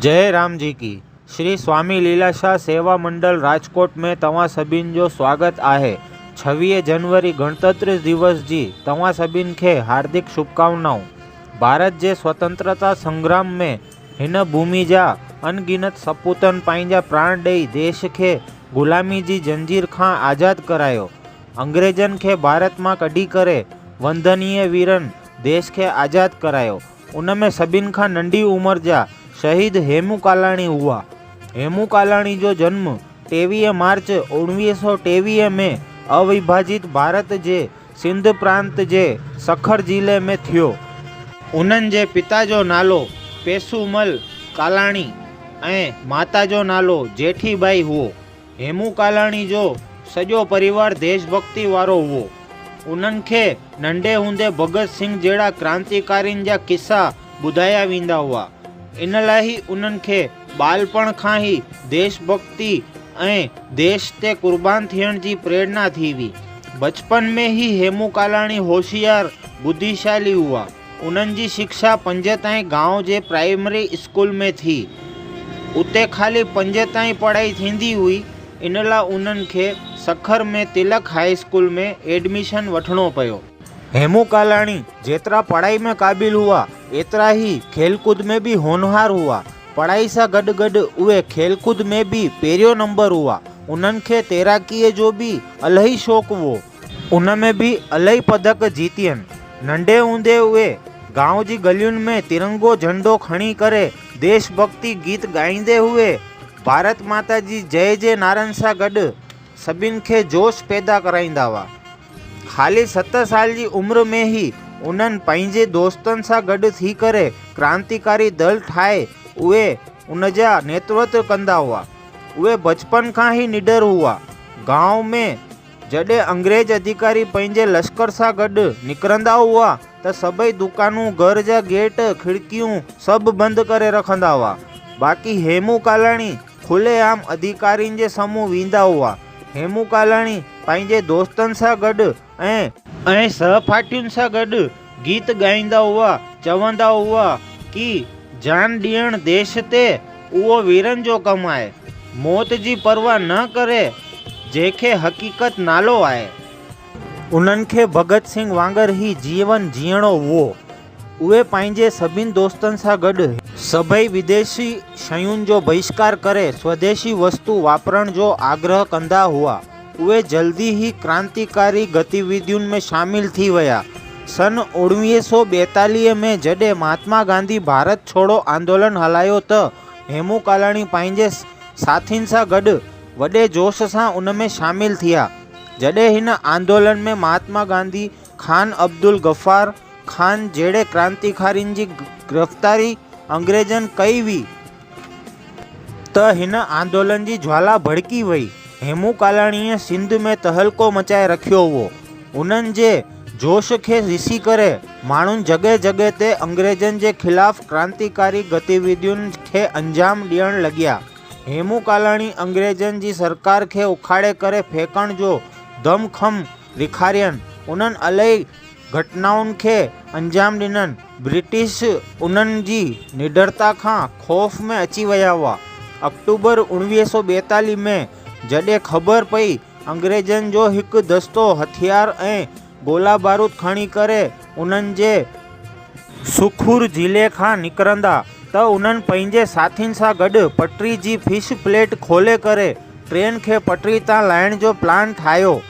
जय राम जी की। श्री स्वामी लीलाशाह सेवा मंडल राजकोट में तव्हां सभिन जो स्वागत आहे। 26 जनवरी गणतंत्र दिवस जी तव्हां सभिन खे हार्दिक शुभकामनाओं। भारत जे स्वतंत्रता संग्राम में हिन भूमि जा अनगिनत सपूतन पंहिंजा प्राण ॾेई देश खे गुलामी जी जंजीर खां आज़ाद करायो। अंग्रेजन खे भारत मां कढी करे वंदनीय वीरन देश खे आज़ाद करायो। उन में सभिन खां नंढी उम्र जा शहीद हेमू कालाणी हुआ। हेमू कालाणी जो जन्म 23 मार्च 1923 में अविभाजित भारत जे सिंध प्रांत जे सखर जिले में थियो। उन्हनि जे पिता जो नालो पेसूमल कालाणी ऐं माता जो नालो जेठीबाई हुओ। हेमू कालाणी जो सॼो परिवार देशभक्ति वारो हुओ। उन्हनि खे नंढे हूंदे भगत सिंह जहिड़ा क्रांतिकारियुनि जा किस्सा ॿुधाया वेंदा हुआ। इन लाइ उन्हनि खे ॿालपण खां ई देशभक्ति ऐं देश ते क़ुर्बान थियण जी प्रेरणा थी हुई। बचपन में ही हेमू कालाणी होशियार बुद्धिशाली हुआ। उन्हनि जी शिक्षा 5 ताईं गांव जे प्राइमरी स्कूल में थी। उते ख़ाली 5 ताईं पढ़ाई थींदी हुई। इन लाइ उन्हनि खे सखर में तिलक हाई स्कूल में एडमिशन वठणो पियो। हेमू कालाणी जेतिरा पढ़ाई में क़ाबिल हुआ एतिरा ही खेलकूद में भी होनहार हुआ। पढ़ाई सां गॾु गॾु उहे खेलकूद में भी पहिरियों नंबर हुआ। उन्हनि खे तैराकीअ जो भी इलाही शौक़ु हुओ। उन में भी इलाही पदक जीतियनि। नंढे हूंदे उहे गांव जी गलियुनि में तिरंगो झंडो खणी करे देशभक्ति गीत ॻाईंदे हुए भारत माता जी जय जय नारनि सां गॾु सभिनि खे जोश पैदा कराईंदा हुआ। ख़ाली 7 साल जी उम्र में ही उन्हनि पंहिंजे दोस्तनि सां गॾु थी करे क्रांतिकारी दल ठाहे उहे उन जा नेतृत्व कंदा हुआ। उहे बचपन खां ही निडर हुआ। गांव में जॾहिं अंग्रेज अधिकारी पंहिंजे लश्कर सां गॾु निकिरंदा हुआ त सभई दुकानूं, घर जा गेट, खिड़कियूं सभु बंदि करे रखंदा हुआ। बाक़ी हेमू कालाणी खुलेआम अधिकारियुनि जे साम्हूं वेंदा हुआ। हेमू कालाणी पंहिंजे दोस्तनि सां गॾु ऐं सहपाठियुनि सां गॾु गीत ॻाईंदा हुआ। चवंदा हुआ कि जान ॾियण देश ते उहो वीरनि जो कमु आहे। मौत जी परवाह न करे जंहिंखे हक़ीक़त नालो आहे। उन्हनि खे भगत सिंह वांगुरु ही जीवन जीअणो हुओ। उहे पंहिंजे सभिनी दोस्तनि सां गॾु सभई विदेशी शयुनि जो बहिष्कार करे स्वदेशी वस्तु वापरण जो आग्रह कंदा हुआ। उहे जल्दी ही क्रांतिकारी गतिविधियुनि में शामिल थी विया। सन 1942 में जॾहिं महात्मा गांधी भारत छोड़ो आंदोलन हलायो त हेमू कालाणी पंहिंजे साथियुनि सां गॾु वॾे जोश सां उन में शामिल थिया। जॾहिं हिन आंदोलन में महात्मा गांधी, खान अब्दुल गफ्फार खान जहिड़े क्रांतिकारियुनि जी गिरफ़्तारी अंग्रेजनि कई हुई त हिन आंदोलन जी ज्वाला भड़की वई। हेमू कालाणीअ सिंध में तहलको मचाए रखियो हुओ। उन्हनि जे जोश खे ॾिसी करे माण्हुनि जॻह जॻह ते अंग्रेजनि जे ख़िलाफ़ क्रांतिकारी गतिविधियुनि खे अंजाम ॾियण लॻिया। हेमू कालाणी अंग्रेजनि जी सरकार खे उखाड़े करे फेंकण जो दमख़म ॾेखारियनि। उन्हनि इलाही घटनाउनि खे अंजाम ॾिननि। ब्रिटिश उन्हनि जी निडरता खां ख़ौफ़ में अची विया हुआ। अक्टूबर 1942 में जॾहिं ख़बर पई अंग्रेजनि जो हिकु दस्तो हथियार ऐं गोला बारूद खणी करे उन्हनि जे सुखुर ज़िले खां निकिरंदा त उन्हनि पंहिंजे साथियुनि सां गॾु पटरी जी फिश प्लेट खोले करे ट्रेन खे पटरी तां लाहिण जो प्लान ठाहियो।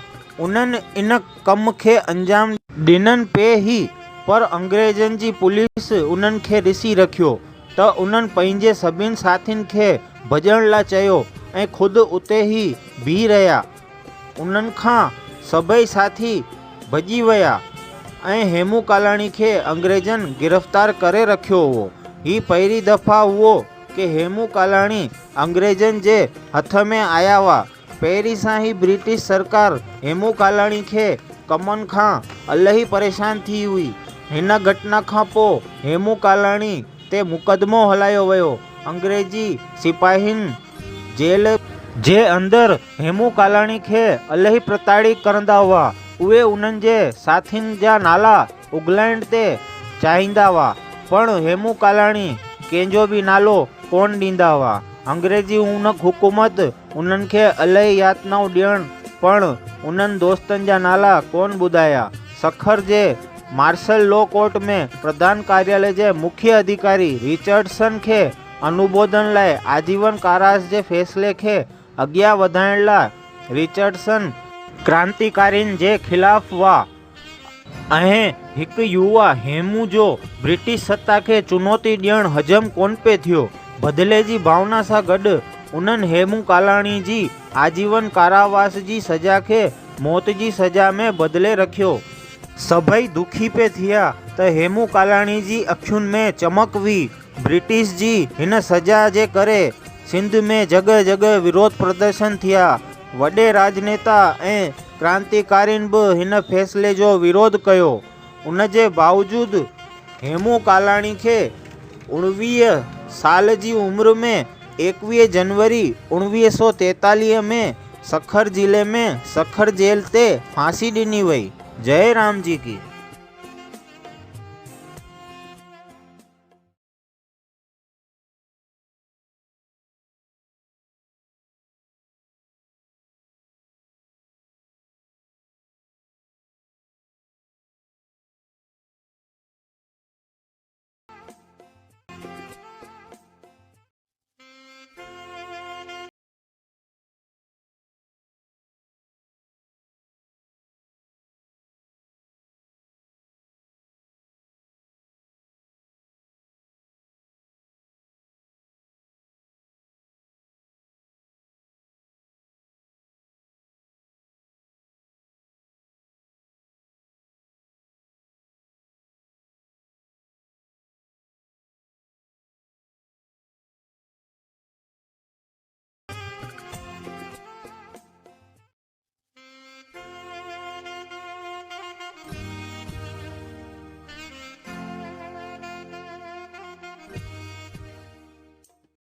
उन्हनि इन कम खे अंजाम ॾिननि पिए ई पर अंग्रेजनि जी पुलिस उन्हनि खे ॾिसी रखियो त उन्हनि पंहिंजे सभिनी साथियुनि खे भॼण लाइ चयो ऐं ख़ुदि उते ई बीह रहिया। उन्हनि खां सभई साथी भॼी विया ऐं हेमू कालाणी खे अंग्रेजनि गिरफ़्तार करे रखियो हुओ। ही पहिरीं दफ़ा हुओ कि हेमू कालाणी अंग्रेजनि जे हथ में आया हुआ। पहिरीं सां ई ब्रिटिश सरकार हेमू कालाणी खे कमनि खां इलाही परेशान थी हुई। हिन घटना खां पोइ हेमू कालाणी ते मुक़दमो हलायो वियो। अंग्रेजी सिपाहियुनि जेल जे अंदरि हेमू कालाणी खे इलाही प्रताड़ित कंदा हुआ। उहे उन्हनि जे साथियुनि जा नाला उगलाइण ते चाहींदा हुआ पर हेमू कालाणी कंहिंजो बि नालो कोन ॾींदा हुआ। अंग्रेजी हुकूमत उन्हनि खे इलाही यातनाऊं ॾियण पण उन्हनि दोस्तनि जा नाला कोन ॿुधाया। सखर जे मार्शल लॉ कोर्ट में प्रधान कार्यालय जे मुख्य अधिकारी रिचर्डसन खे अनुमोदन लाइ आजीवन कारावास जे फैसले खे अॻियां वधाइण लाइ रिचर्डसन क्रांतिकारियुनि जे ख़िलाफ़ हुआ ऐं हिकु युवा हेमू जो ब्रिटिश सत्ता खे चुनौती ॾियणु हजम कोन पियो थियो। बदिले जी भावना सां गॾु उन्हनि हेमू कालाणी जी आजीवन कारावास जी सज़ा खे मौत जी सज़ा में बदिले रखियो। सभई दुखी पे थिया त हेमू कालाणी जी अखियुनि में चमक हुई। ब्रिटिश जी हिन सज़ा जे करे सिंध में जॻह जॻह विरोध प्रदर्शन थिया। वॾे राजनेता ऐं क्रांतिकारियुनि बि हिन फैसले जो विरोध कयो। उन जे बावजूदि हेमू कालाणी खे 19 साल जी उमिरि में 21 जनवरी 1943 में सखर ज़िले में सखर जेल ते फांसी ॾिनी वई। जय राम जी की।